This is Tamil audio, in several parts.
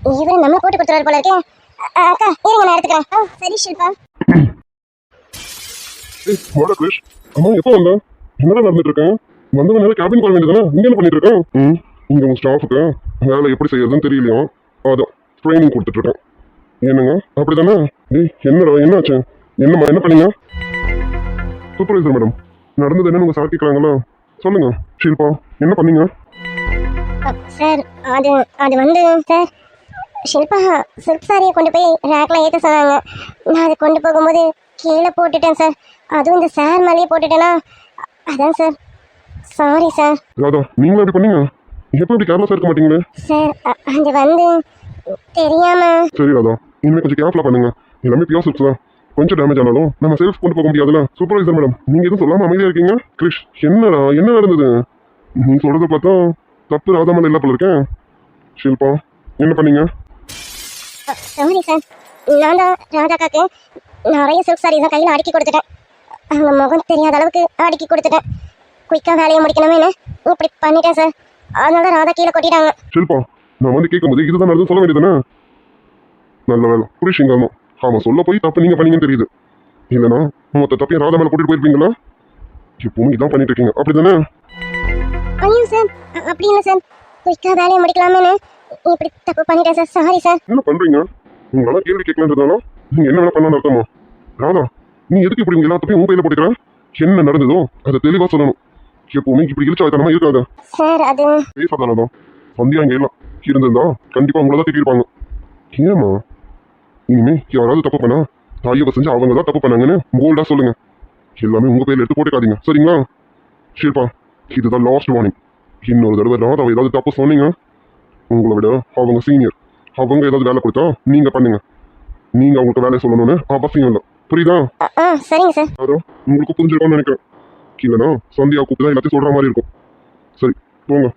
இவரு நம்ம போட்டு கொடுத்துருவாரு போல இருக்கேன். அக்கா இருங்க நான் எடுத்துக்கிறேன். சரி ஷில்பா. வாடா கிரிஷ். அம்மா எப்போ வந்தா? என்னடா நடந்துட்டு இருக்கேன்? வந்தவன் நேரம் கேபின் போக வேண்டியதானே? இங்க என்ன பண்ணிட்டு இருக்கேன்? இங்க உங்க ஸ்டாஃபுக்கு வேலை எப்படி செய்யறதுன்னு தெரியலையா? அதான் ட்ரைனிங் கொடுத்துட்டு இருக்கேன். என்னங்க அப்படித்தானே? என்னடா என்னாச்சு? என்னம்மா என்ன பண்ணீங்க? சூப்பர்வைசர் மேடம், நடந்தது என்னன்னு உங்க சார் கேட்கறாங்களா? சொல்லுங்க ஷில்பா, என்ன பண்ணீங்க? சார் அது அது வந்து சார் ஷில்பா சில்க் சாரியை கொண்டு போய் ரேக்ல ஏற்ற சொன்னாங்க. நான் அதை கொண்டு போகும்போது கீழே போட்டுட்டேன் சார். அதுவும் இந்த சார் மேலேயே போட்டுட்டேனா, அதான் சார். Sorry sir. ராதா, நீங்களும் எப்படி பண்ணீங்க? எப்போ இப்படி கேர்லஸா இருக்க மாட்டீங்களே? சார் அது வந்து தெரியாம. சரி ராதா, இனிமே கொஞ்சம் கேர்ஃபுல்லா பண்ணுங்க. எல்லாமே பியூர் சில்க்ஸ் தான். கொஞ்சம் டேமேஜ் ஆனாலும் நம்ம சேல்ஸ் கொண்டு போக முடியாதுல்ல. சூப்பர்வைசர் மேடம், நீங்க எதுவும் சொல்லாம அமைதியா இருக்கீங்க. கிரிஷ், என்னடா என்ன நடந்தது? நீ சொல்றத பார்த்தா தப்பு ராதா மேல இல்ல போல இருக்கேன். ஷில்பா, என்ன பண்ணீங்க? சாரி சார், நான் தான் ராதாக்காக்கு நிறைய சில்க் சாரீஸ் தான் கையில் அடுக்கி கொடுத்துட்டேன். அவங்க முகம் தெரியாத அளவுக்கு அடுக்கி கொடுத்துட்டேன். குயிக்காக வேலையை முடிக்கணுமேனு இப்படி பண்ணிட்டேன் சார். அதனால ராதா கீழே கொட்டிட்டாங்க. ஷில்பா, நான் வந்து கேட்கும்போது இதுதான் நடந்து சொல்ல வேண்டியதானே? நல்ல வேலை புரிஷ் இங்க ஆமா. ஆமா, சொல்ல போய் தப்பு நீங்க பண்ணீங்கன்னு தெரியுது. இல்லைன்னா மொத்த தப்பையும் ராதா மேல போட்டுட்டு போயிருப்பீங்களா? இப்பவும் இதான் பண்ணிட்டு இருக்கீங்க அப்படிதானே? ஐயோ சார், அப்படி இல்லை சார். குயிக்காக வேலையை முடிக்கலாமேனு இப்படி தப்பு பண்ணிட்டேன் சார். Sorry sir. என்ன பண்றீங்க? உங்களால கேள்வி கேட்கலன்றதாலும் நீங்க என்ன வேணா பண்ணலாம்னு அர்த்தமா? ராதா, நீ எதுக்கு இப்படி எல்லா தப்பையும் உங்க கையில போட்டுக்கிற? என்ன நடந்ததோ அதை தெளிவா சொல்லணும். எப்பவுமே இப்படி இழிச்சாய்த்தனமா இருக்காத. சார் அது பேசாதானதான் சந்தியா இங்க எல்லாம் இருந்திருந்தா கண்டிப்பா உங்களதான் திட்டிருப்பாங்க. ஏமா இனிமே யாராவது தப்பு பண்ணா தாயவை செஞ்சு அவங்க தான் தப்பு பண்ணாங்கன்னு போல்டா சொல்லுங்க. எல்லாமே உங்க பேர்ல எடுத்து போட்டுக்காதீங்க, சரிங்களா? ஷில்பா, இதுதான் லாஸ்ட் வார்னிங். இன்னொரு தடவை ராதாவை ஏதாவது தப்பு சொன்னீங்க, உங்களை விட அவங்க சீனியர். அவங்க ஏதாவது வேலை கொடுத்தா நீங்க பண்ணுங்க. நீங்க அவங்களுக்கு வேலையை சொல்லணும்னு அவசியம் இல்லை, புரியுதா? சரிங்க சார். அதான் உங்களுக்கு புரிஞ்சிருக்கும்னு நினைக்கிறேன். இல்லைன்னா சந்தியா கூப்பிட்டு தான் எல்லாத்தையும் சொல்ற மாதிரி இருக்கும். சரி போங்க.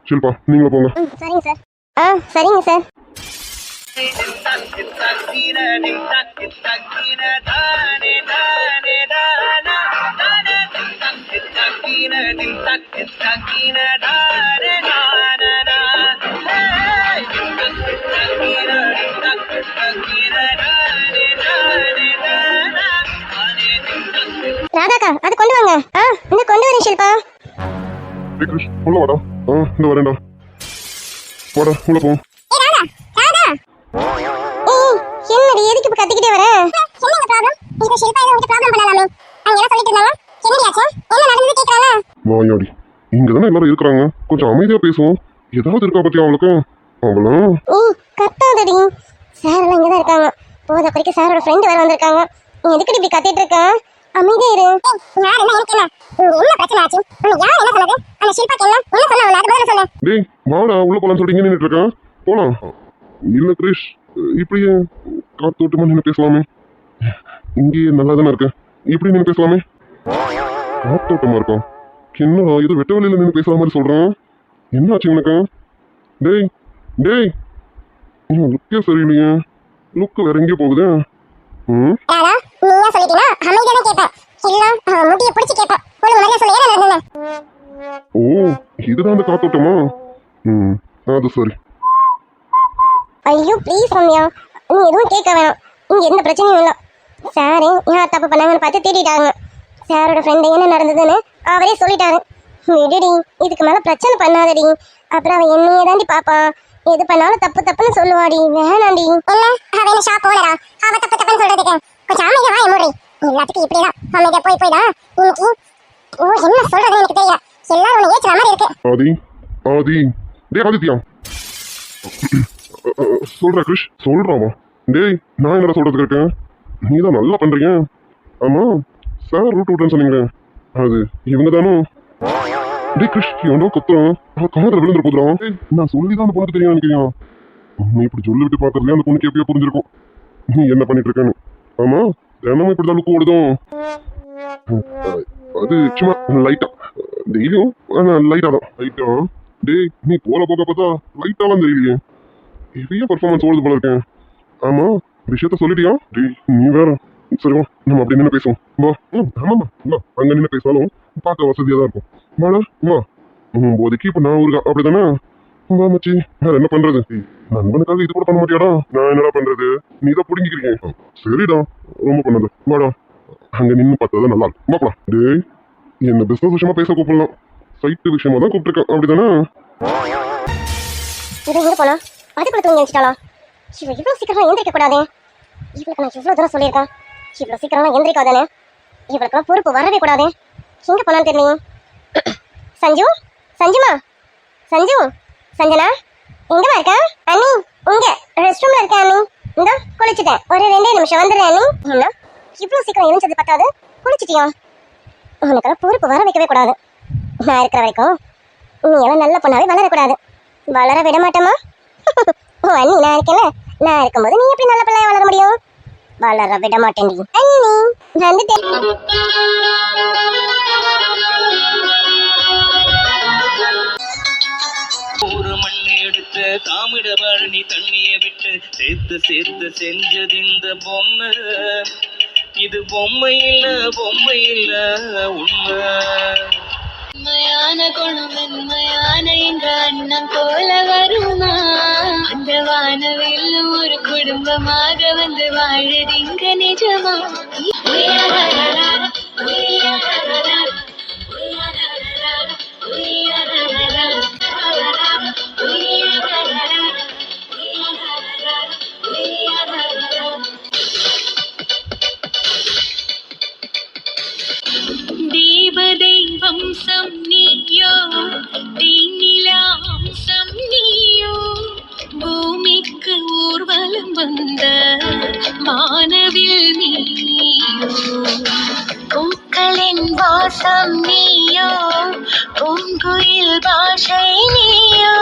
ஷில்பா, நீங்களும் போங்க. சரிங்க சார். சரிங்க சார். ராதாக்கா அது கொண்டு வாங்க. இந்த கொண்டு வரேன் ஷில்பா. கிருஷ், உள்ள வாடா. இந்த வரேன்டா. வாடா உள்ள போ. என்னடி எதுக்கு இப்ப கத்திக்கிட்டே வர? என்னங்க ப்ராப்ளம்? இந்த ஷில்பா ஏதோ உங்களுக்கு ப்ராப்ளம் பண்ணலாமே. அங்க என்ன சொல்லிட்டு இருந்தாங்க? என்னடி ஆச்சு? என்ன நடந்தது கேக்குறாங்க? வாயாடி, இங்க தானே எல்லாரும் இருக்காங்க. கொஞ்சம் அமைதியா பேசுவோம். ஏதாவது இருக்கா பத்தியா அவளுக்கு? அவளா கத்தாதடி. சார் எல்லாம் இங்கதான் இருக்காங்க. போத குறைக்கு சாரோட ஃப்ரெண்ட் வேற வந்திருக்காங்க. நீ எதுக்கு இப்படி கத்திட்டு இருக்க? அமைதியா இரு. யார் என்ன எனக்கு என்ன? என்ன பிரச்சனை ஆச்சு? உனக்கு யார் என்ன சொன்னது? அந்த ஷில்பாக்கு என்ன சொன்னாங்க? அது பதில சொல்லு. டேய் வாடா, உள்ள போலான்னு சொல்லிட்டு நின்னுட்டு இருக்கேன். போலாம். இல்ல கிரிஷ், இப்படியே காத்தோட்டமா நின்று பேசலாமே. இங்கேயே நல்லா தானே இருக்கு. இப்படி நின்று பேசலாமே. காத்தோட்டமா இருக்கும். என்னடா இது வெட்ட வெளியில நின்று பேசுற மாதிரி சொல்றேன். என்ன ஆச்சு உனக்கு? டேய் டேய், லுக்கே சரியில்லையே. லுக்கு வேற எங்கேயோ போகுது. ஓ, இதுதான் அந்த காத்தோட்டமா? அது சரி. ஐயோ ப்ளீஸ் ரம்யா, நீ எதுவும் கேட்க வேணாம். இங்க எந்த பிரச்சனையும் இல்லை. சாரு யார் தப்பு பண்ணாங்கன்னு பார்த்து தேடிட்டாங்க. சாரோட ஃப்ரெண்டு என்ன நடந்ததுன்னு அவரே சொல்லிட்டாரு. விடுடி, இதுக்கு மேல பிரச்சனை பண்ணாதடி. அப்புறம் அவன் என்னையே தாண்டி பாப்பான். எது பண்ணாலும் தப்பு தப்புன்னு சொல்லுவாடி. வேணாண்டி. என்ன அவ ஷாப் ஓனரா? அவ தப்பு தப்புன்னு சொல்றதுக்கு கொஞ்சம் அமைதியா வாய மூடி. எல்லாத்துக்கும் இப்படிதான் அமைதியா போய் போய் தான் இன்னைக்கு என்ன சொல்றது எனக்கு தெரியல. எல்லாரும் உன்னை ஏற்றுற மாதிரி இருக்கு. ஆதி ஆதி, டேய் ஆதித்யா. சொல்ற கிரிஷ், சொல்றாமா? டேய் நான் என்னடா சொல்றதுக்கு இருக்கேன்? நீ தான் நல்லா பண்றீங்க. ஆமா, சார் ரூட் விட்டுன்னு சொன்னீங்களே, அது இவங்க தானோ? டேய் கிரிஷ், எவனோ குத்துறான். காதல விழுந்துரு போதுறான். நான் சொல்லிதான் அந்த பொண்ணுக்கு தெரியும் நினைக்கிறேன். நீ இப்படி சொல்லி விட்டு பாக்குறதுல அந்த பொண்ணுக்கு எப்படியோ புரிஞ்சிருக்கும் நீ என்ன பண்ணிட்டு இருக்கேன்னு. ஆமா, தினமும் இப்படிதான் லுக்கு ஓடுதும். அது சும்மா லைட்டா, டெய்லியும் லைட்டா தான். லைட்டா? டேய் நீ போல போக பார்த்தா லைட்டாலாம் தெரியலையே. ஹெவியா பர்ஃபார்மன்ஸ் ஓடுது போல இருக்கேன். ஆமா, விஷயத்த சொல்லிட்டியா? டேய் நீ வேற. சரி வா, நம்ம அப்படி நின்று பேசுவோம். வா. ஆமாம்மா, வா. அங்க நின்று பேசினாலும் பார்க்க வசதியா தான் இருக்கும். வாடா வா. போதைக்கு இப்போ நான் ஊருக்கா அப்படிதானே? வா மச்சி, வேற என்ன பண்றது? நண்பனுக்காக இது கூட பண்ண மாட்டியாடா? நான் என்னடா பண்றது? நீ தான் புடுங்கிக்கிறீங்க. சரிடா, ரொம்ப பண்ணாத. வாடா, அங்க நின்னு பார்த்தா நல்லா இருக்கும். பாக்கலாம். டேய், என்ன பிசினஸ் விஷயமா பேச கூப்பிடலாம், சைட்டு விஷயமா தான் கூப்பிட்டுருக்கேன், அப்படிதானே? இது எங்க போனா? அதுக்குள்ள தூங்கி வச்சுட்டாளா? இவ இவ்வளவு சீக்கிரமா எந்திரிக்க கூடாது. இவளுக்கு நான் இவ்வளவு தூரம் சொல்லியிருக்கேன், இவ்வளவு சீக்கிரமா எந்திரிக்காதானே. இவளுக்குலாம் பொறுப்பு வரவே கூடாது. எங்க போனான்னு தெரியல. சஞ்சு, சஞ்சுமா, சஞ்சு, சஞ்சனா, எங்கம்மா இருக்க? அண்ணி, இங்க ரெஸ்ட் ரூம்ல இருக்கேன் அண்ணி. இந்த குளிச்சுட்டேன், ஒரு 2 நிமிஷம் வந்துடுறேன் அண்ணி. என்ன இவ்வளவு சீக்கிரம் எழுந்தது பத்தாது, குளிச்சிட்டியா? உனக்கெல்லாம் பொறுப்பு வர வைக்கவே கூடாது. நான் இருக்கிற வரைக்கும் நீ எல்லாம் நல்ல பொண்ணாவே வளரக்கூடாது. வளர விட மாட்டேமா? ஓ அண்ணி, நான் இருக்கேன்ல, நான் இருக்கும்போது நீ எப்படி நல்ல பிள்ளைய வளர முடியும்? வளர விட மாட்டேன் அண்ணி. வந்துட்டேன். ஒரு மண் எடுத்து தாமிட பழனி தண்ணியை விட்டு சேர்த்து சேர்த்து செஞ்சது இந்த பொம்மை. இது பொம்மை இல்ல உண்மை. உண்மையான குணம் மென்மையான என்ற அண்ணன் போல வருமா? அந்த வானவில் ஒரு குடும்பமாக வந்து வாழுது இங்க நிஜமா? தேவதை வம்சம் நீயோ, தேனிலா வம்சம் நீயோ, பூமிக்கு ஊர்வலம் வந்த வானவில் நீயோ, பூக்களின் வாசம் நீயோ, பூங்குயில் பாஷை நீயோ.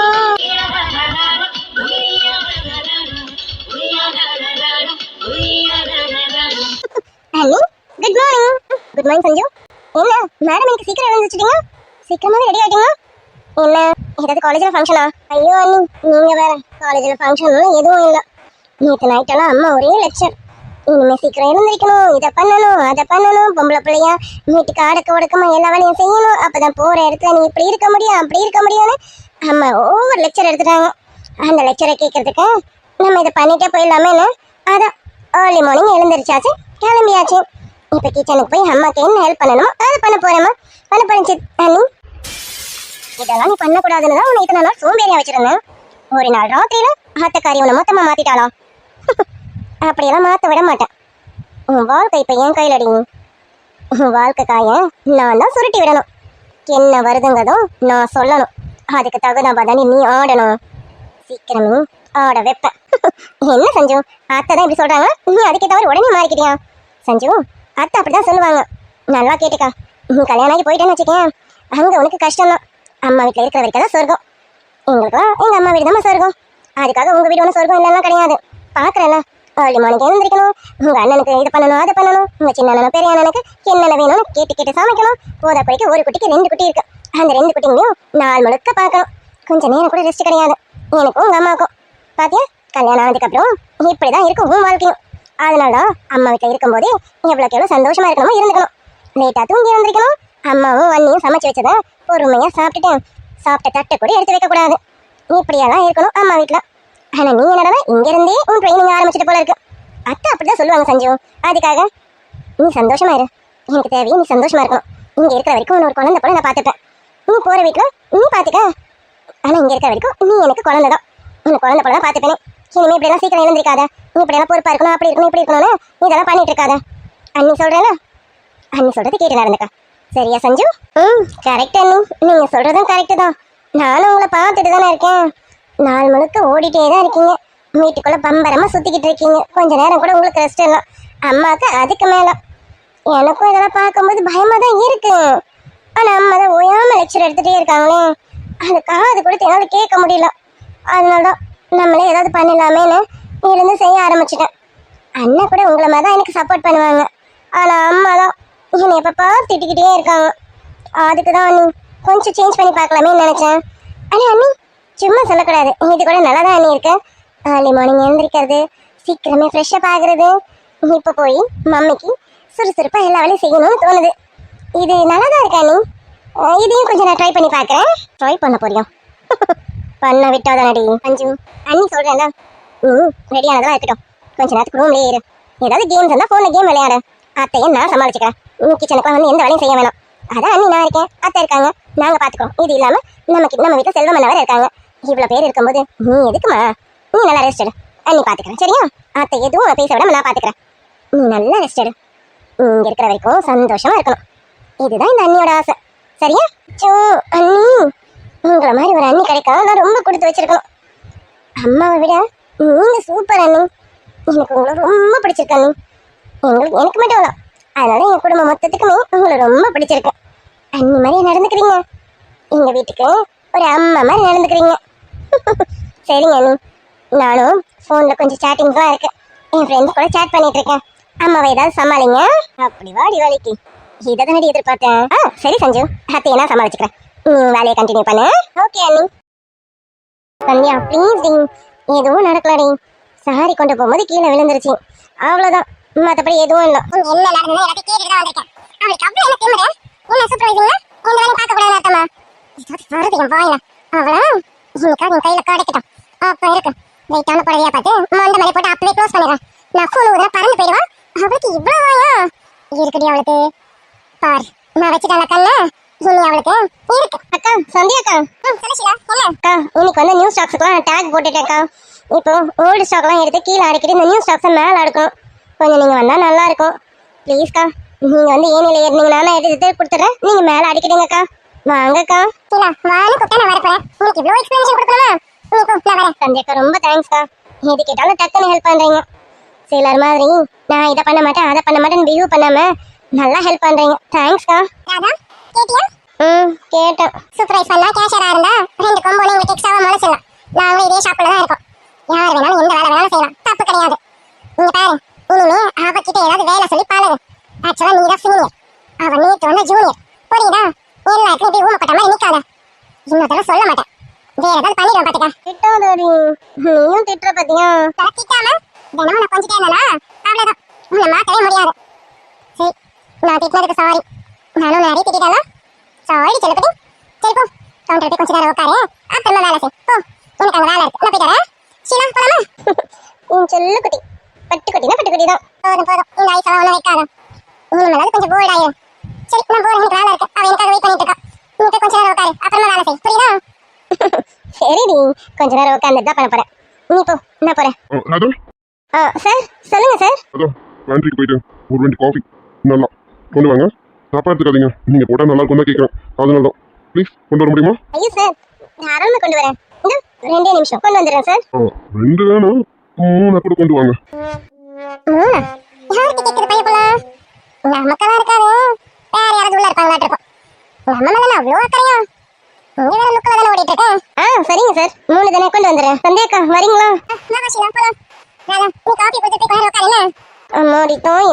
அண்ணி, good morning. Good morning Sanju. என்ன மேடம், எனக்கு சீக்கிரம் எழுந்துச்சிட்டீங்க? சீக்கிரமாவே ரெடி ஆயிட்டீங்க? என்ன ஏதாவது காலேஜில் ஃபங்க்ஷனா? ஐயோ அண்ணி, நீங்கள் வேற. காலேஜில் ஃபங்க்ஷன் எதுவும் இல்லை. நேற்று நைட்டெல்லாம் அம்மா ஒரே லெக்சர். இனிமேல் சீக்கிரம் எழுந்திரிக்கணும், இதை பண்ணணும், அதை பண்ணணும், பொம்பளை பிள்ளையா வீட்டுக்கு அடக்க ஒடுக்கமா எல்லா வேலையும் செய்யணும், அப்போதான் போகிற இடத்துல நீ இப்படி இருக்க முடியும், அப்படி இருக்க முடியும்னு அம்மா ஒவ்வொரு லெக்சர் எடுத்துட்டாங்க. அந்த லெக்சரை கேட்கறதுக்கு நம்ம இதை பண்ணிட்டே போயிடலாமேன்னு அதான் ஏர்லி மார்னிங் எழுந்திரிச்சாச்சு, கிளம்பியாச்சு. இப்போ கிச்சனுக்கு போய் அம்மாக்கு என்ன ஹெல்ப் பண்ணணுமோ அதை பண்ண போறேம்மா. பண்ண போறேன் அண்ணி. இதெல்லாம் நீ பண்ணக்கூடாதுன்னு தான் உன்னை இத்தனை நாள் சோம்பேறியா வச்சிருந்தேன். ஒரு நாள் ராத்திரியில ஆத்தக்காரி உன்னை மொத்தமா மாத்திட்டாளா? அப்படியெல்லாம் மாத்த விட மாட்டேன். உன் வாழ்க்கை இப்ப என் கையில் அடி. உன் வாழ்க்கை காய நான் தான் சுருட்டி விடணும். என்ன வருதுங்கதோ நான் சொல்லணும். அதுக்கு தகுந்த பதில் நீ ஆடணும். சீக்கிரமே ஆட வைப்பேன். என்ன சஞ்சு, அத்தை தான் இப்படி சொல்றாங்க, நீ அதுக்கே தவிர உடனே மாறிக்கிட்டியா? சஞ்சு, அத்தை அப்படிதான் சொல்லுவாங்க, நல்லா கேட்டுக்கா. நீ கல்யாணம் ஆகி போயிட்டேன்னு வச்சுக்கேன், அங்க உனக்கு கஷ்டம் தான். அம்மா வீட்டில் இருக்கிற வரைக்கும் தான் சொர்க்கம். எங்களுக்குலாம் எங்க அம்மா வீடு தான் சொர்க்கம். அதுக்காக உங்க வீடு ஒன்றும் சொர்க்கம் இல்லைன்னா கிடையாது. பாக்குறேன்ல, ஏர்லி மார்னிங் எழுந்திரிக்கணும், உங்க அண்ணனுக்கு இது பண்ணணும், அதை பண்ணணும், உங்க சின்ன அண்ணனும் பெரிய அண்ணனுக்கு என்னென்ன வேணும்னு கேட்டு கேட்டு சமைக்கணும். போதா குறைக்கு ஒரு குட்டிக்கு 2 குட்டி இருக்கு. அந்த 2 குட்டிங்களையும் நாள் முழுக்க பார்க்கணும். கொஞ்சம் நேரம் கூட ரெஸ்ட் கிடையாது எனக்கும் உங்க அம்மாவுக்கும். பாத்தியா, கல்யாணம் ஆனதுக்கப்புறம் இப்படிதான் இருக்கும் உன் வாழ்க்கையும். அதனாலதான் அம்மா வீட்டில் இருக்கும்போதே எவ்வளோக்கு எவ்வளோ சந்தோஷமா இருக்கணுமோ இருந்துக்கணும். லேட்டா தூங்கி எழுந்திரிக்கணும். அம்மாவும் அண்ணியும் சமைச்சு வச்சதை பொறுமையா சாப்பிட்டுட்டேன். சாப்பிட்ட தட்டை கூட எடுத்து வைக்க கூடாது. இப்படியெல்லாம் இருக்கணும் அம்மா வீட்டில். ஆனா நீ என்னடா இங்க இருந்தே உன் ட்ரைனிங் ஆரம்பிச்சிட்டு போல இருக்கு. அத்தை அப்படிதான் சொல்லுவாங்க சஞ்சு. அதுக்காக நீ சந்தோஷமா இரு. எனக்கு தேவையே நீ சந்தோஷமா இருக்கணும். இங்க இருக்கிற வரைக்கும் உன் ஒரு குழந்தை போல நான் பார்த்துப்பேன். நீ போற வீட்டுல நீ பாத்துக்க. ஆனா இங்க இருக்கிற வரைக்கும் நீ எனக்கு குழந்தை தான். உன் குழந்தை போல தான் பார்த்துப்பேனே. இனிமே இப்படி எல்லாம் சீக்கிரம் எழுந்திருக்காத. நீ இப்படி எல்லாம் பொறுப்பா இருக்கணும், அப்படி இருக்கணும், இப்படி இருக்கணும்னு நீ இதெல்லாம் பண்ணிட்டு இருக்காத. அண்ணி சொல்றேல, அண்ணி சொல்றது கேட்டு நடந்துக்கா. சரியா சஞ்சு? கரெக்ட் அண்ணி, நீங்க சொல்றதும் கரெக்டு தான். நானும் உங்களை பார்த்துட்டு தானே இருக்கேன். நாள் முழுக்க ஓடிட்டே தான் இருக்கீங்க. வீட்டுக்குள்ள பம்பரமா சுத்திக்கிட்டு இருக்கீங்க. கொஞ்ச நேரம் கூட உங்களுக்கு ரெஸ்ட் இல்லை. அம்மாவுக்கு அதுக்கு மேல. எனக்கும் இதெல்லாம் பார்க்கும்போது பயமா தான் இருக்கு. ஆனா அம்மா தான் ஓயாம லெக்சர் எடுத்துட்டே இருக்காங்களே, அது காது கொடுத்து என்னால கேட்க முடியல. அதனாலதான் நம்மளே ஏதாவது பண்ணிடலாமேன்னு இருந்து செய்ய ஆரம்பிச்சிட்டேன். அண்ணா கூட உங்களை மாதிரி தான் எனக்கு சப்போர்ட் பண்ணுவாங்க. ஆனா அம்மா தான் என்னை எப்பப்பா திட்டிக்கிட்டே இருக்காங்க. அதுக்கு தான் அண்ணி கொஞ்சம் சேஞ்ச் பண்ணி பார்க்கலாமே நினைச்சேன். ஆனா அண்ணி சும்மா சொல்லக்கூடாது, இது கூட நல்லா தான் அண்ணி இருக்கு. ஏர்லி மார்னிங் எழுந்திரிக்கிறது, சீக்கிரமே ஃப்ரெஷ்ஷப் ஆகுறது, இப்போ போய் மம்மிக்கு சுறுசுறுப்பாக எல்லா வேலையும் செய்யணும்னு தோணுது. இது நல்லா தான் இருக்கா அண்ணி. இதையும் கொஞ்சம் நான் ட்ரை பண்ணி பார்க்குறேன். ட்ரை பண்ண போறியா? பண்ண விட்டாதானடி அஞ்சு. அண்ணி சொல்றேன்ல, ரெடியானதெல்லாம் இருக்கட்டும், கொஞ்ச நேரத்துக்கு ரூம்லயே இரு. ஏதாவது கேம்ஸ் இருந்தா போன்ல கேம் விளையாடு. அத்தையை நான் சமாளிச்சுக்கிறேன். கிச்சனுக்கு வந்து எந்த வேலையும் செய்ய வேணாம். அதான் அண்ணி நான் இருக்கேன், அத்தை இருக்காங்க, நாங்க பாத்துக்கிறோம். இது இல்லாம நம்ம வீட்டுல செல்வம் வேற இருக்காங்க. இவ்வளவு பேர் இருக்கும்போது நீ எதுக்குமா? நீ நல்லா ரெஸ்ட் எடு, அண்ணி பாத்துக்கிறேன் சரியா? அத்தை எதுவும் உன்னை பேச விடாம நான் பாத்துக்கிறேன். நீ நல்லா ரெஸ்ட் எடு. இங்க இருக்கிற வரைக்கும் சந்தோஷமா இருக்கணும். இதுதான் இந்த அண்ணியோட ஆசை சரியா? அண்ணி, உங்களை மாதிரி ஒரு அண்ணி கிடைக்க நான் ரொம்ப கொடுத்து வச்சிருக்கணும். அம்மாவை விட நீங்க சூப்பர் அண்ணி. எனக்கு உங்களை ரொம்ப பிடிச்சிருக்கு அண்ணி. எனக்கு மட்டும் இல்லை, அதனால என் குடும்பம் மொத்தத்துக்குமே உங்களை ரொம்ப பிடிச்சிருக்கு. அண்ணி மாதிரி நடந்துக்கிறீங்க, எங்க வீட்டுக்கு ஒரு அம்மா மாதிரி நடந்துக்கிறீங்க. சரிங்க அண்ணி, நானும் ஃபோனில் கொஞ்சம் சேட்டிங்ஸ்லாம் இருக்கு, என் ஃப்ரெண்ட்ஸ் கூட சேட் பண்ணிட்டு இருக்கேன். அம்மாவை ஏதாவது சமாளிங்க. அப்படி வாடி வேலைக்கு இதை தானடி எதிர்பார்த்தேன். சரி சஞ்சு, அத்தையை நான் சமாளிச்சுக்கிறேன். வேலையை கண்டினியூ பண்ணு. ஓகே அண்ணி. சந்தியா ப்ளீஸ் டி, எதுவும் நடக்கலடி. சாரி கொண்டு போகும்போது கீழே விழுந்துருச்சு, அவ்வளோதான். மற்றபடி எதுவும் இல்லை. என்ன நடந்தது எல்லாத்தையும் கேட்டுட்டு தான் வந்திருக்கேன். அவளுக்கு அவ்வளோ என்ன திமிரு? என்ன சூப்பர்வைசிங்ல இந்த வேலையை பார்க்கக்கூடாது அர்த்தமா? ஏதாவது வருது என் வாயில. அவளா இன்னைக்காக என் கையில் கிடைக்கட்டும். அப்போ இருக்கு வெயிட்டான பழகையா பார்த்து மண்டை மேலே போட்டு அப்படியே க்ளோஸ் பண்ணிடுறேன். நான் ஃபோன் ஊதுனா பறந்து போயிடுவா. அவளுக்கு இவ்வளோ வாயா இருக்குடி அவளுக்கு. பாரு நான் வச்சுட்டால கல்ல இனி அவளுக்கு இருக்கு. அக்கா சந்தியா அக்கா. சொல்லுச்சுடா என்ன அக்கா? இன்னைக்கு வந்து நியூ ஸ்டாக்ஸுக்குலாம் டேக் போட்டுட்டேன்க்கா. இப்போ ஓல்டு ஸ்டாக்லாம் எடுத்து கீழே அடிக்கிட்டு இந்த நியூ ஸ்டாக்ஸை மேலே அடுக்கணும். கொஞ்சம் நீங்கள் வந்தால் நல்லா இருக்கும் ப்ளீஸ்க்கா. நீங்கள் வந்து ஏனியில் ஏறினீங்கன்னா நான் எடுத்து கொடுத்துட்றேன், நீங்கள் மேலே அடிக்கிடுங்கக்கா. வாங்கக்கா. இல்லை வான்னு கூப்பிட்டா நான் வரப்போறேன். உங்களுக்கு இவ்வளோ எக்ஸ்பிளனேஷன் கொடுக்கணுமா? நான் வரேன். சந்தியாக்கா ரொம்ப தேங்க்ஸ்க்கா. எது கேட்டாலும் டக்குன்னு ஹெல்ப் பண்ணுறீங்க. சிலர் மாதிரி நான் இதை பண்ண மாட்டேன் அதை பண்ண மாட்டேன்னு பிஹேவ் பண்ணாமல் நல்லா ஹெல்ப் பண்ணுறீங்க. தேங்க்ஸ்க்கா. கேட்டியா? கேட்டேன். சூப்பர்வைஸ் பண்ணா கேஷியராக இருந்தா 2 கொம்பு உங்களுக்கு எக்ஸ்ட்ராவாக முளைச்சிடலாம். நாங்களும் இதே ஷாப்பில் தான் இருக்கோம். யார் வேணாலும் எந்த வேலை வேணாலும் செய்யலாம், தப்பு கிடையாது. நீங்க பாரு, இனிமே அவகிட்ட ஏதாவது வேலை சொல்லி பாருங்க. ஆக்சுவலா நீங்க தான் சீனியர், அவ நேற்று வந்து ஜூனியர். புரியுதா? எல்லாருக்கும் இப்படி ஊமப்பட்ட மாதிரி நிக்காத. இன்னொருத்தர சொல்ல மாட்டேன், வேற ஏதாவது பண்ணிடுவேன் பாத்துக்க. திட்டாதடி, நீயும் திட்டுற பத்தியா? திட்டாம தினமும் நான் கொஞ்சிட்டே இருந்தேனா அவ்வளவுதான், உன்னை மாத்தவே முடியாது. சரி நான் திட்டினதுக்கு சாரி. நானும் நிறைய திட்டாலும் சாரி செல்லப்படி. சரி போ, கவுண்டர் போய் கொஞ்ச நேரம் உட்காரு, அப்புறமா வேலை செய். போ, எனக்கு அங்கே வேலை இருக்கு, நான் போயிட்டு ஷீலா போலாமா? செல்லுக்குட்டி பட்டுக்குட்டினா பட்டுக்குட்டி தான். போதும் போதும், இந்த ஐசெல்லாம் ஒன்றும் வைக்காத. இனிமேலாவது கொஞ்சம் போல்ட் ஆயிரும். சரி நான் போறேன், எனக்கு வேலை இருக்கு. அவன் எனக்காக வெயிட் பண்ணிட்டு இருக்கா. நீங்க கொஞ்ச நேரம் உட்காரு, அப்புறமா வேலை செய். புரியுதா? சரிடி, கொஞ்ச நேரம் உட்காந்து தான் பண்ண போறேன். நீ போ, நான் போறேன். சார் சொல்லுங்க சார். அதான் பேண்ட்ரிக்கு போயிட்டு ஒரு 2 காஃபி நல்லா கொண்டு வாங்க. தப்பா எடுத்துக்காதீங்க, நீங்க போட்டா நல்லா இருக்கும் தான் கேட்குறேன், அதனால தான். ப்ளீஸ் கொண்டு வர முடியுமா? ஐயோ சார், தாராளமாக கொண்டு வரேன். இந்த 2 நிமிஷம் கொண்டு வந்துடுறேன் சார். 2 வேணும், 3 கூட கொண்டு வாங்க. யாருக்கு கேட்குது பையன் போல? நமக்கெல்லாம் இருக்காது, வேற யாராவது உள்ள இருப்பாங்களாட்டு இருக்கும். நம்ம மேலே அவ்வளோ அக்கறையா? இங்கே வேற லுக்கில் தானே ஓடிட்டு இருக்கேன். சரிங்க சார், 3 தானே கொண்டு வந்துடுறேன். சந்தியாக்கா வரீங்களா? நீ காஃபி கொடுத்துட்டு கொஞ்சம் உட்காருங்க. மோடி தோய்,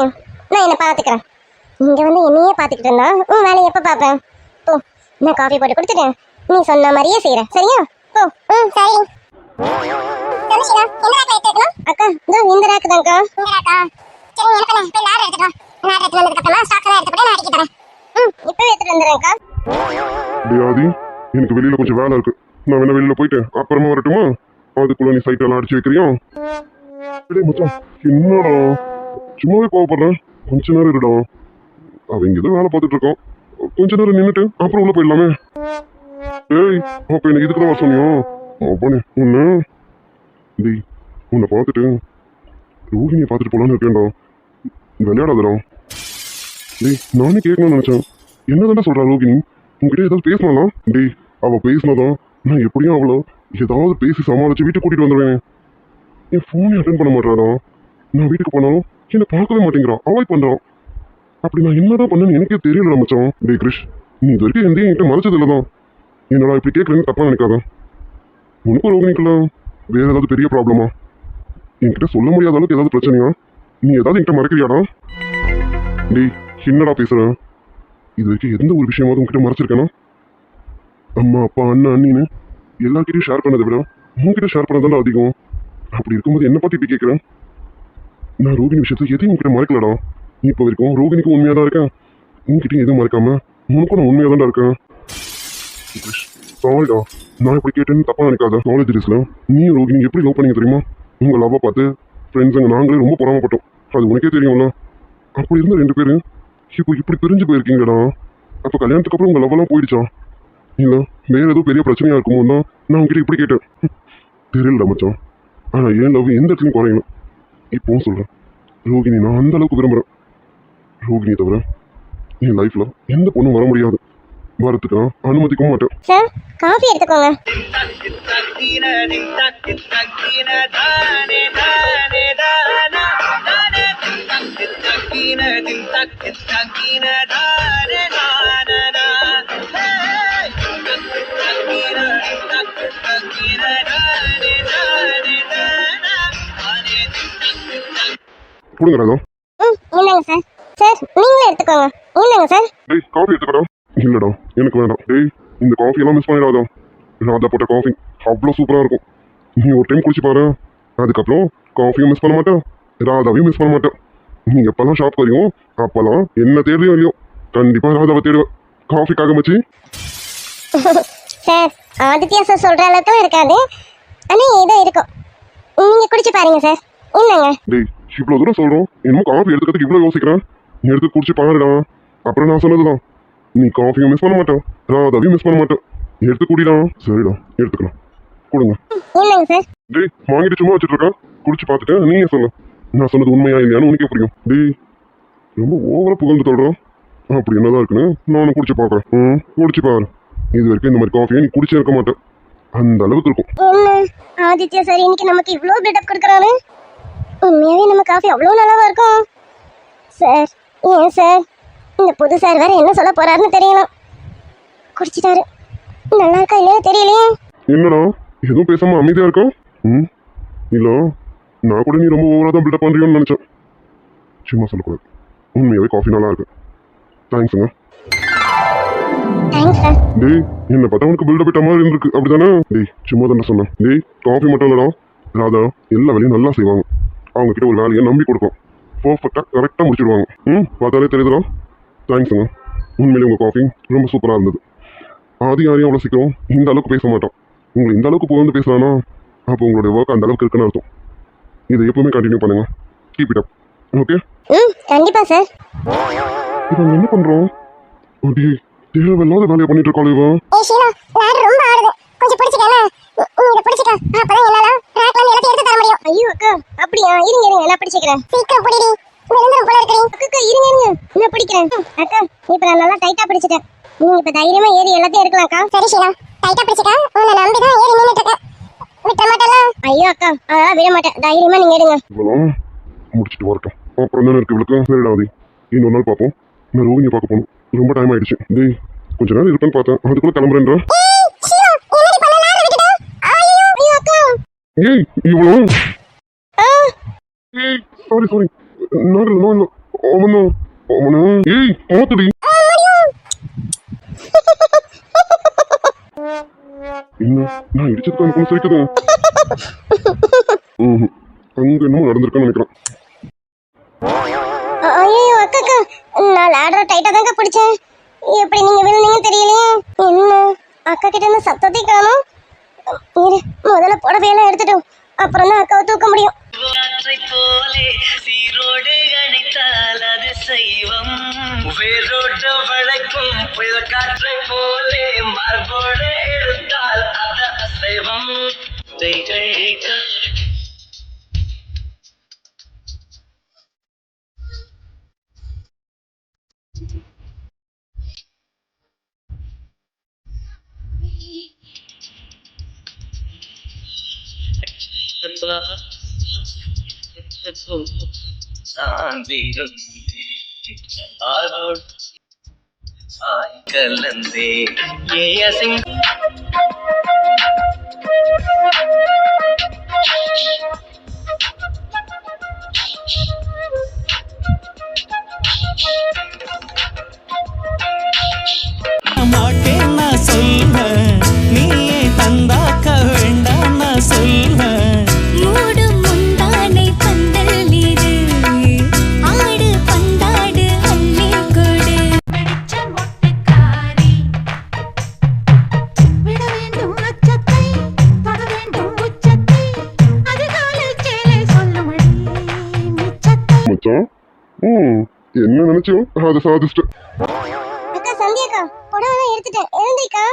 நான் என்ன பார்த்துக்கிறேன். இங்கே வந்து என்னையே பார்த்துக்கிட்டு இருந்தா உன் வேலையை எப்போ பார்ப்பேன்? போ, நான் காஃபி போட்டு கொடுத்துட்டேன், நீ சொன்ன மாதிரியே செய்கிறேன் சரியா? போ. சரி அக்கா, இதோ இந்த ரேக்கு தான்க்கா. இந்த ரேக்கா? சரி எனக்கு போய் லாரி எடுத்துட்டு வா. லாரி எடுத்துட்டு வந்ததுக்கு அப்புறமா ஸ்டாக்ஸ் எல்லாம் எடுத்துட்டு நான் அடிக்க தரேன். இப்பவே எடுத்துட்டு வந்துடுறேன்க்கா. ஆதி, எனக்கு வெளியில கொஞ்சம் வேலை இருக்கு, நான் வேணா வெளியில போயிட்டு அப்புறமா வரட்டுமா? அதுக்குள்ள நீ சைட் எல்லாம் அடிச்சு வைக்கிறியா? மச்சான் என்னடா சும்மாவே கோவப்படுறேன், கொஞ்ச நேரம் இருடா. அவங்க ஏதோ வேலை பார்த்துட்டு இருக்கோம், கொஞ்ச நேரம் நின்றுட்டு அப்புறம் உள்ள போயிடலாமே. ஏய் அப்ப எனக்கு இதுக்கு தான் வர சொன்னியோ? அப்பனே உன்னை டேய், உன்னை பார்த்துட்டு ரோஹிணியை பார்த்துட்டு போலான்னு இருக்கேன்டா. விளையாடாதடா. டேய் நானே கேட்கணும்னு நினைச்சேன், என்னதான்டா சொல்றா ரோஹிணி? உங்ககிட்ட ஏதாவது பேசலாம்? டேய் அவ பேசினதான் நான் எப்படியும் அவ்வளோ ஏதாவது பேசி சமாளிச்சு வீட்டுக்கு கூட்டிட்டு வந்துடுவேன். என் ஃபோனே அட்டன் பண்ண மாட்டாடா. நான் வீட்டுக்கு போனாலும் என்னை பார்க்கவே மாட்டேங்கிறான், அவாய்ட் பண்றான். அப்படி நான் என்னதான் பண்ணேன்னு எனக்கே தெரியல மச்சான். டே கிரிஷ், நீ இது வரைக்கும் எந்தையும் என்கிட்ட மறைச்சது இல்லைதான். என்னடா இப்படி கேட்குறேன்னு தப்பா நினைக்காத. உனக்கும் ரோகிணிக்குள்ள வேற ஏதாவது பெரிய ப்ராப்ளமா? என்கிட்ட சொல்ல முடியாத அளவுக்கு ஏதாவது பிரச்சனையா? நீ ஏதாவது என்கிட்ட மறைக்கிறியாடா? டேய் என்னடா பேசுறேன்? இது வரைக்கும் எந்த ஒரு விஷயமாவது உங்ககிட்ட மறைச்சிருக்கேனா? அம்மா அப்பா அண்ணா அண்ணின்னு எல்லார்கிட்டையும் ஷேர் பண்ணதை விட உங்ககிட்ட ஷேர் பண்ணதாண்டா அதிகம். அப்படி இருக்கும்போது என்ன பத்தி இப்படி கேட்குறேன்? நான் ரோகிணி விஷயத்துல எதையும் உங்ககிட்ட மறைக்கலடா. இப்போ வரைக்கும் ரோகிணிக்கும் உண்மையாக தான் இருக்கேன், உங்ககிட்ட எதுவும் மறைக்காம உனக்கும் நான் உண்மையாக தான்டா இருக்கேன். சாரிடா, நான் இப்படி கேட்டேன்னு தப்பா நினைக்காத. காலேஜ் டேஸ்ல நீ ரோகிணி எப்படி லவ் பண்ணீங்க தெரியுமா? உங்க லவ்வை பார்த்து ஃப்ரெண்ட்ஸுங்க நாங்களே ரொம்ப பொறாமப்பட்டோம். அது உனக்கே தெரியும்ல. அப்படி இருந்த 2 பேரும் இப்போ இப்படி பிரிஞ்சு போயிருக்கீங்கடா. அப்போ கல்யாணத்துக்கு அப்புறம் உங்க லவ்வெல்லாம் போயிடுச்சா? இல்ல வேற ஏதோ பெரிய பிரச்சனையா இருக்குமோ தான் நான் உங்ககிட்ட இப்படி கேட்டேன். தெரியலடா மச்சான். ஆனா என் லவ் எந்த இடத்துலையும் குறையல. இப்போவும் சொல்றேன், ரோகிணி நான் அந்த அளவுக்கு விரும்புறேன். ரோகிணி தவிர என் லைஃப்ல எந்த பொண்ணும் வர முடியாது. வரத்துக்கு நான் அனுமதிக்கவும் மாட்டேன். சார் காஃபி எடுத்துக்கோங்க. கொடுங்க ராதா. இந்தாங்க சார். சார் நீங்களே எடுத்துக்கோங்க. இந்தாங்க சார். டேய் காஃபி எடுத்துக்கடா. இல்லடா எனக்கு வேண்டாம். டேய் இந்த காஃபி எல்லாம் மிஸ் பண்ணிடாதா. ராதா போட்ட காஃபி அவ்வளோ சூப்பராக இருக்கும். நீ ஒரு டைம் குடிச்சு பாரு. அதுக்கப்புறம் காஃபியும் மிஸ் பண்ண மாட்டேன், ராதாவையும் மிஸ் பண்ண மாட்டேன். நீ எப்பெல்லாம் ஷாப் வரையும் அப்பெல்லாம் என்ன தேடுறியோ இல்லையோ கண்டிப்பாக ராதாவை தேடுவேன். காஃபிக்காக மச்சி. சார் ஆதித்யா சார் சொல்ற அளவுக்குலாம் இருக்காது, ஆனா ஏதோ இருக்கும். நீங்க குடிச்சு பாருங்க சார். இந்தாங்க. டேய் இவ்வளோ தூரம் சொல்கிறோம், என்னமோ காஃபி எடுத்துக்கிறதுக்கு இவ்வளோ யோசிக்கிறேன். நீ எடுத்து குடிச்சு பாருடா. அப்புறம் நான் சொன்னதுதான், நீ காஃபியும் மிஸ் பண்ண மாட்டேன், ராதாவையும் மிஸ் பண்ண மாட்டேன். எடுத்து குடிடா. சரிடா எடுத்துக்கலாம். கொடுங்க. இந்தாங்க சார். டேய் வாங்கிட்டு சும்மா வச்சுட்டு இருக்கேன். குடிச்சு பார்த்துட்டு நீயே சொல்லு நான் சொன்னது உண்மையா இல்லையான்னு உனக்கே புரியும். டேய் ரொம்ப ஓவரா புகழ்ந்து சொல்கிறோம். அப்படி என்னதான் இருக்குன்னு நானும் குடிச்சு பார்க்குறேன். குடிச்சு பாரு. இது வரைக்கும் இந்த மாதிரி காஃபியை நீ குடிச்சே இருக்க மாட்டேன். அந்த அளவுக்கு இருக்கும். என்ன ஆதித்யா சார் இன்னைக்கு நமக்கு இவ்வளோ பில்டப் கொடுக்குறாரு. உண்மையாவே நம்ம காஃபி அவ்வளோ நல்லாவா இருக்கும் சார்? ஏன் சார் இந்த புது சார் வேற என்ன சொல்ல போறாருன்னு தெரியல. குடிச்சிட்டாரு. நல்லா இருக்கா இல்லையா தெரியலையே. என்னடா எதுவும் பேசாம அமைதியா இருக்கா? இல்ல நான் கூட நீ ரொம்ப ஓவரா தான் பில்டப் பண்றியோன்னு நினைச்சேன். சும்மா சொல்லக்கூடாது. உண்மையாவே காஃபி நல்லா இருக்கு. தேங்க்ஸுங்க. Thanks sir. டேய் என்ன பார்த்தா உனக்கு பில்டப் இட்ட மாதிரி இருக்கு அப்படிதானே? டேய் சும்மா தானே சொன்னேன். டேய் காஃபி மட்டும் இல்லடா, ராதா எல்லா வேலையும் நல்லா செய்வாங்க. அவங்க கிட்ட ஒரு வேலையை நம்பி கொடுப்போம். பர்ஃபெக்டாக கரெக்டாக முடிச்சிடுவாங்க. பார்த்தாலே தெரியுதுடா. தேங்க்ஸுங்க. உண்மையிலே உங்கள் காஃபி ரொம்ப சூப்பராக இருந்தது. ஆதி யாரையும் அவ்வளோ சீக்கிரம் இந்த அளவுக்கு பேச மாட்டோம். உங்களை இந்த அளவுக்கு புகழ்ந்து பேசலான்னா அப்போ உங்களுடைய ஒர்க் அந்த அளவுக்கு இருக்குன்னு அர்த்தம். இதை எப்பவுமே கண்டினியூ பண்ணுங்க. Keep it up. ஓகே? கண்டிப்பா சார். இப்போ என்ன பண்ணுறோம்? அப்படியே தேவையில்லாத வேலையை பண்ணிட்டு இருக்காளே இவன். ஏய் ஷீலா, லாடு ரொம்ப ஆடுது. கொஞ்சம் பிடிச்சிக்கல. நீ இத பிடிச்சிக்க. அப்பதான் என்னால ட்ராக்ல இருந்து எல்லாத்தையும் எடுத்து தர முடியும். ஐயோ அக்கா, அப்படியா? இருங்க நான் பிடிச்சிக்கிறேன். சீக்கிரம் பிடிடி. விழுந்துரும் போல இருக்கீங்க. அக்கா இருங்க. நான் பிடிக்கிறேன். அக்கா இப்போ நான் நல்லா டைட்டா பிடிச்சிட்டேன். நீங்க இப்ப தைரியமா ஏறி எல்லாத்தையும் எடுக்கலாம்க்கா. சரி ஷீலா, டைட்டா பிடிச்சிக்க. உன்னை நம்பி தான் ஏறி நின்னுட்டு இருக்கேன். விட மாட்டேல? ஐயோ அக்கா, அதெல்லாம் விட மாட்டேன். தைரியமா நீங்க எடுங்க. இவ்வளோ முடிச்சுட்டு வரட்டும். அப்புறம் என்ன இருக்கு இவளுக்கு? சரிடா ஆதி, இன்னொரு நாள் பார்ப்போம். நான் ரோகிணியை பார்க்க போகணும். ரொம்ப டைம் ஆயிடுச்சு. டேய் கொஞ்ச நேரம் இருப்பேன்னு பார்த்தேன், அதுக்குள்ள கிளம்புறேன்றா. ஏய் இவ்வளோ ஏய் சாரி நான் இல்லை அவனா ஏய் பார்த்துடி. என்ன நான் இடிச்சதுக்கு எனக்கு ஒன்று சிரிக்குது. அங்க என்னமோ நடந்திருக்குன்னு நினைக்கிறேன். ஐயோ அக்கா, நான் லாடரை டைட்டா தாங்க பிடிச்சேன். எப்படி நீங்க விழுந்தீங்கன்னு தெரியலையே. என்ன அக்கா கிட்ட இருந்து சத்தத்தை காணோம். முதல்ல புடவையெல்லாம் எடுத்துட்டோம், அப்புறம் தான் அக்காவை தூக்க முடியும். போலே சீரோடு அணைத்தால் அது சைவம், வேரோட்ட வளைக்கும் புயல் காற்றை போலே மார்போடு எடுத்தால் அது அசைவம். கலந்தே ஏசிங் மாட்டேன் நான் சொல்வேன், நீயே தந்தாக்க வேண்டாம் நான் சொல்வேன். மூடும் முந்தானை பந்தல் இது, ஆடு பந்தாடு அள்ளி கொடு. வெடிச்ச மொட்டைக்காரி, ம் என்ன நினைச்சோம் அதை சாதிச்சிட்டு. அக்கா சந்தியாக்கா புடவைலாம் எடுத்துட்டேன் எழுந்திக்கா.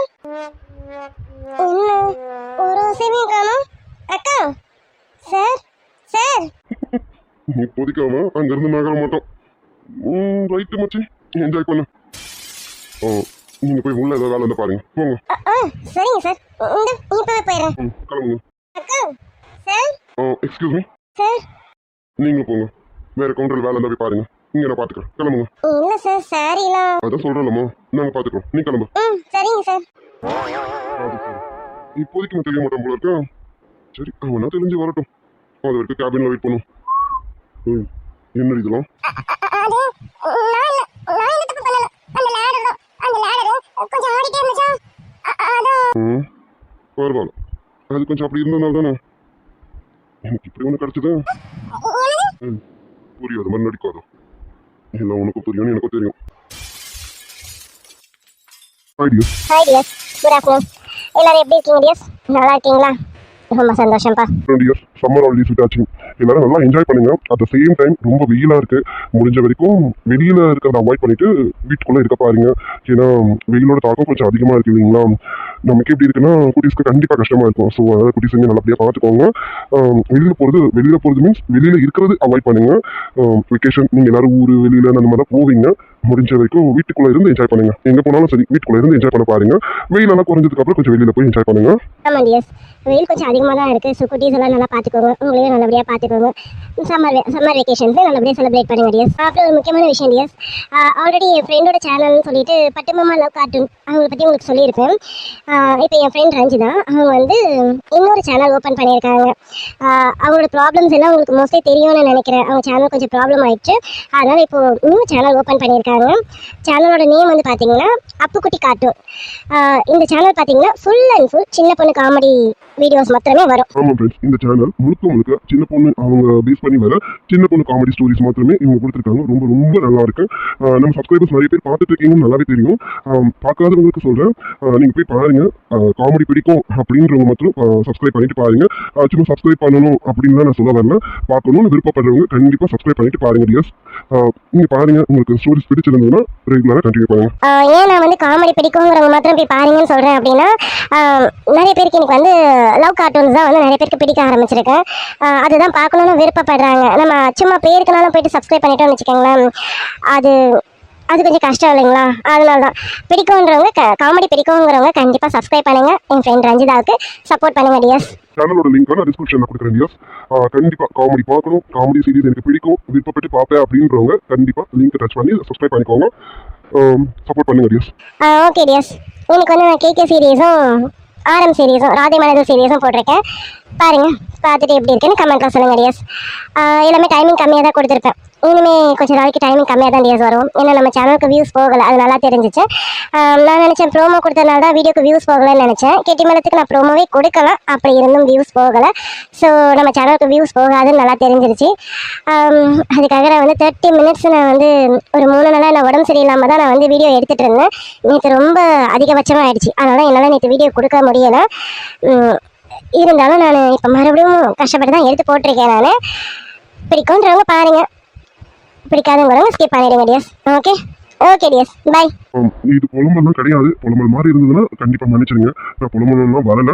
என்ன ஒரு சேவையும் காணோம். அக்கா சார் சார் இப்போதைக்கு அவன் அங்கிருந்து நகர மாட்டான். ரைட்டு மச்சி, என்ஜாய் பண்ணு. நீங்க போய் உள்ள ஏதோ வேலை இருந்தா பாருங்க, போங்க. சரிங்க சார் இந்த இப்பவே போயிடுறேன். கிளம்புங்க. அக்கா சார் எக்ஸ்கியூஸ் மீ, சார் நீங்களும் போங்க. வேற கவுண்டர் வேலை இருந்தா போய் பாருங்க, இங்க நான் பாத்துக்கிறேன். கிளம்புங்க. இல்லை சார் சாரிலாம். அதான் சொல்றேன்லம்மா, நாங்க பாத்துக்கிறோம், நீ கிளம்பு. சரிங்க சார். அது சரி. இப்போதைக்கு நான் தெரிய மாட்டேன் போல இருக்கா. சரி, அவனா தெரிஞ்சு வரட்டும். அது வரைக்கும் கேபின்ல வெயிட் பண்ணும். என்ன இதெல்லாம்? அது நான் என்ன தப்பு பண்ணல. அந்த லேடர் கொஞ்சம் ஆடிட்டே இருந்துச்சா அதான். பரவாயில்ல, அது கொஞ்சம் அப்படி இருந்ததுனால தானே எனக்கு இப்படி ஒன்று கிடைச்சது. புரியாத மாதிரி நடிக்காதோ, எல்லாம் உனக்கும் புரியும்னு எனக்கும் தெரியும். Idea hi tears, good afternoon. எல்லாரும் எப்படி இருக்கீங்க டியர்ஸ்? நல்லா இருக்கீங்களா? ரொம்ப சந்தோஷம்ப்பா. 2 இயர்ஸ் சம்மர் ஹாலிடேஸ் விட்டாச்சு. எல்லாரும் நல்லா என்ஜாய் பண்ணுங்க. அட் த சேம் டைம் ரொம்ப வெயிலா இருக்கு, முடிஞ்ச வரைக்கும் வெளியில இருக்கிறத அவாய்ட் பண்ணிட்டு வீட்டுக்குள்ள இருக்க பாருங்க. ஏன்னா வெயிலோட தாக்கம் கொஞ்சம் அதிகமா இருக்கு இல்லைங்களா. நமக்கு எப்படி இருக்குன்னா குட்டீஸ்க்கு கண்டிப்பா கஷ்டமா இருக்கும். ஸோ அதாவது குட்டீஸ் வந்து நல்லபடியா பார்த்துக்கோங்க. வெளியில போறது மீன்ஸ் வெளியில இருக்கிறது அவாய்ட் பண்ணுங்க. வெக்கேஷன் நீங்க எல்லாரும் ஊர் வெளியில அந்த மாதிரி போவீங்க, முடிஞ்ச வரைக்கும் வீட்டுக்குள்ள இருந்து என்ஜாய் பண்ணுங்க. எங்க போனாலும் சரி வீட்டுக்குள்ள இருந்து என்ஜாய் பண்ண பாருங்க. வெயிலெல்லாம் குறைஞ்சதுக்கு அப்புறம் கொஞ்சம் வெளியில போய் என்ஜாய் பண்ணுங்க. ஆமா டியர்ஸ், வெயில் கொஞ்சம் அதிகமாக தான் இருக்குது. ஸோ குட்டீஸ் எல்லாம் நல்லா பார்த்துக்கோங்க, உங்களையும் நல்லபடியாக பார்த்துக்கோங்க. சம்மர் வெக்கேஷன்ஸை நல்லபடியாக செலிப்ரேட் பண்ணுங்க டியர்ஸ். அப்புறம் ஒரு முக்கியமான விஷயம் டியர்ஸ், ஆல்ரெடி என் ஃப்ரெண்டோட சேனல்னு சொல்லிட்டு பட்டுமாமா லவ் கார்ட்டூன் அவங்களை பற்றி உங்களுக்கு சொல்லியிருப்பேன். இப்போ என் ஃப்ரெண்ட் ரஞ்சிதா அவங்க வந்து இன்னொரு சேனல் ஓப்பன் பண்ணியிருக்காங்க. அவங்களோட ப்ராப்ளம்ஸ் எல்லாம் உங்களுக்கு மோஸ்ட்லி தெரியும்னு நினைக்கிறேன். அவங்க சேனல் கொஞ்சம் ப்ராப்ளம் ஆயிடுச்சு, அதனால் இப்போது நியூ சேனல் ஓப்பன் பண்ணியிருக்காங்க. சேனலோட நேம் வந்து பார்த்தீங்கன்னா அப்புக்குட்டி கார்ட்டூன். இந்த சேனல் பார்த்தீங்கன்னா ஃபுல் அண்ட் ஃபுல் சின்ன பொண்ணு காமெடி வீடியோஸ் மாத்திரமே வரும். ஆமா ஃப்ரெண்ட்ஸ், இந்த சேனல் முழுக்க சின்ன பொண்ணு அவங்க பேஸ் பண்ணி வர சின்ன பொண்ணு காமெடி ஸ்டோரிஸ் மாத்திரமே இவங்க கொடுத்துருக்காங்க. ரொம்ப ரொம்ப நல்லா இருக்கு. நம்ம சப்ஸ்கிரைபர்ஸ் நிறைய பேர் பார்த்துட்டு இருக்கீங்கன்னு நல்லாவே தெரியும். பார்க்காதவங்களுக்கு சொல்றேன், நீங்க போய் பாருங்க. காமெடி பிடிக்கும் அப்படின்றவங்க மட்டும் சப்ஸ்கிரைப் பண்ணிட்டு பாருங்க. சும்மா சப்ஸ்கிரைப் பண்ணணும் அப்படின்னு நான் சொல்ல வரல, பார்க்கணும்னு விருப்பப்படுறவங்க கண்டிப்பா சப்ஸ்கிரைப் பண்ணிட்டு பாருங்க டியர்ஸ். நீங்க பாருங்க, உங்களுக்கு ஸ்டோரிஸ் பிடிச்சிருந்ததுன்னா ரெகுலரா கண்டினியூ பண்ணுங்க. ஏன் நான் வந்து காமெடி பிடிக்குங்கிறவங்க மாத்திரம் போய் பாருங்கன்னு சொல்றேன் அப்படின்னா, நிறைய பேருக்கு எனக்கு வந்து லவ் கார்ட்டூன்ஸ் தான் வந்து நிறைய பேருக்கு பிடிக்க ஆரம்பிச்சிருக்கேன். அதுதான் பார்க்கணுன்னு விருப்பப்படுறாங்க. நம்ம சும்மா பேருக்குனாலும் போயிட்டு சப்ஸ்கிரைப் பண்ணிட்டோம்னு வச்சுக்கோங்களேன், அது கொஞ்சம் கஷ்டம் இல்லைங்களா. அதனால தான் பிடிக்கும்ன்றவங்க காமெடி பிடிக்குங்கிறவங்க கண்டிப்பாக சப்ஸ்கிரைப் பண்ணுங்க. என் ஃப்ரெண்ட் ரஞ்சிதாவுக்கு சப்போர்ட் பண்ணுங்க டியர்ஸ். சேனலோட லிங்க் நான் டிஸ்கிரிப்ஷன்ல கொடுக்குறேன் டியர்ஸ். கண்டிப்பா காமெடி பார்க்கணும், காமெடி சீரிஸ் எனக்கு பிடிக்கும், விருப்பப்பட்டு பார்ப்பேன் அப்படின்றவங்க கண்டிப்பா லிங்க் டச் பண்ணி சப்ஸ்கிரைப் பண்ணிக்கோங்க. சப்போர்ட் பண்ணுங்க டியர்ஸ். ஓகே டியர்ஸ், இன்னைக்கு வந்து நான் கேகே சீரீஸும் ஆரம் சீரீஸும் ராதே மனதில் சீரீஸும் போட்டிருக்கேன். பாருங்க, பார்த்துட்டு எப்படி இருக்குன்னு கமெண்ட்ல சொல்லுங்க டியர்ஸ். எல்லாமே டைமிங் கம்மியாக தான் கொடுத்துருப்பேன். இனிமே கொஞ்சம் நாளைக்கு டைமிங் கம்மியாக தான் டியர்ஸ் வரும். ஏன்னா நம்ம சேனலுக்கு வியூஸ் போகலை, அது நல்லா தெரிஞ்சிச்சு. நான் நினச்சேன் ப்ரோமோ கொடுத்ததுனால தான் வீடியோக்கு வியூஸ் போகலைன்னு நினச்சேன். கெட்டிமலத்துக்கு நான் ப்ரோமோவே கொடுக்கலாம், அப்படி இருந்தும் வியூஸ் போகலை. ஸோ நம்ம சேனலுக்கு வியூஸ் போகாதுன்னு நல்லா தெரிஞ்சிருச்சு. அதுக்காக நான் வந்து 30 மினிட்ஸ் நான் வந்து ஒரு 3 நாளாக நான் உடம்பு சரியில்லாமல் தான் நான் வந்து வீடியோ எடுத்துகிட்டு இருந்தேன். நேற்று ரொம்ப அதிகபட்சமாக ஆயிடுச்சு, அதனால் என்னால் நேற்று வீடியோ கொடுக்க முடியலை. இருந்தாலும் நான் இப்போ மறுபடியும் கஷ்டப்பட்டு தான் எடுத்து போட்டிருக்கேன். நான் பிடிக்கும்ன்றவங்க பாருங்க, பிடிக்காதுங்கிறவங்க ஸ்கிப் பண்ணிடுங்க டியர்ஸ். Okay dears, bye. இது புலம்பல்லாம் கிடையாது. புலம்பல் மாதிரி இருந்ததுன்னா கண்டிப்பா மன்னிச்சிருங்க. நான் புலம்பலாம் வரல,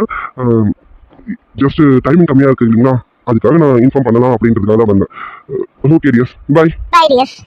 ஜஸ்ட் டைமிங் கம்மியா இருக்கு இல்லைங்களா, அதுக்காக நான் இன்ஃபார்ம் பண்ணலாம் அப்படின்றதுக்காக தான் வந்தேன். Okay dears, bye. Bye tears.